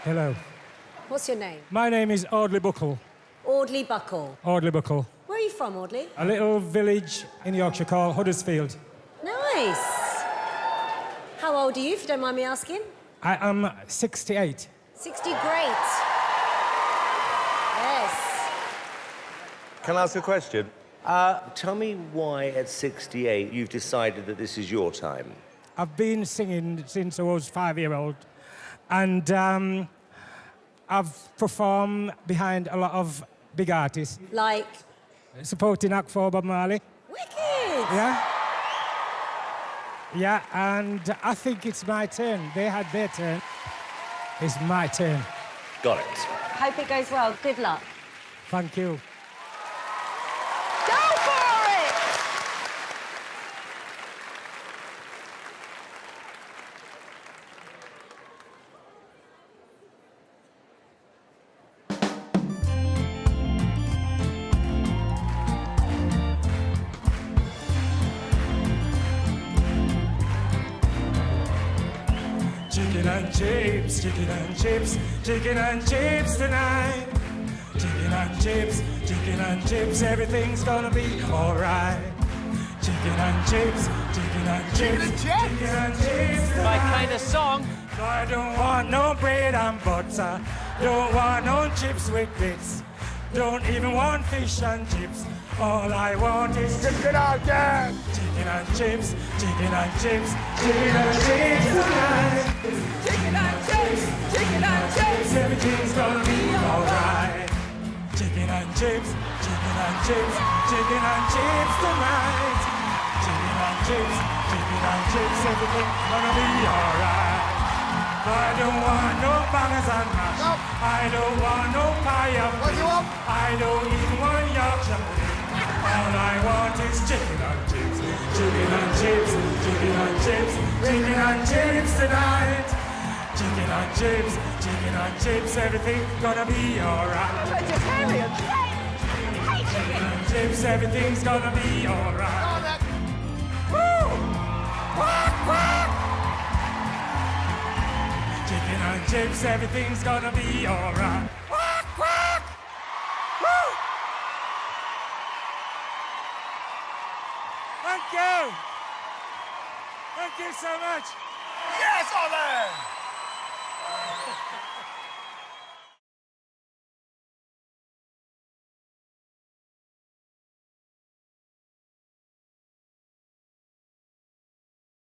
Hello. What's your name? My name is Audley Buckle. Audley Buckle. Audley Buckle. Where are you from, Audley? A little village in Yorkshire called Huddersfield. Nice. How old are you, if you don't mind me asking? I am 68. 60, great. Yes. Can I ask a question? Tell me why at 68 you've decided that this is your time. I've been singing since I was 5-year-old, and I've performed behind a lot of big artists. Like? Supporting act for Bob Marley. Wicked. Yeah. Yeah, and I think it's my turn. They had their turn. It's my turn. Got it. Hope it goes well. Good luck. Thank you. Go for it! Chicken and chips, chicken and chips, chicken and chips tonight. Chicken and chips, everything's gonna be alright. Chicken and chips, chicken and chips, chicken and chips tonight. My kind of song. No, I don't want no bread and butter. Don't want no chips with bits. Don't even want fish and chips. All I want is chicken again. Chicken and chips, chicken and chips, chicken and chips tonight. Chicken and chips, chicken and chips. Everything's gonna be alright. Chicken and chips, chicken and chips, chicken and chips tonight. Chicken and chips, chicken and chips. Everything's gonna be alright. I don't want no bangers and mash. Nope. I don't want no pie and What do you want? I don't even want Yorkshire pudding. All I want is chicken and chips, chicken and chips, chicken and chips, chicken and chips tonight. Chicken and chips, everything's gonna be alright. Vegetarian. Hey, Chicken and chips, everything's gonna be alright. On that. Woo! Quack, quack! Chicken and chips, everything's gonna be alright. Quack, quack! Woo! Thank you! Thank you so much! Yes, Ollie!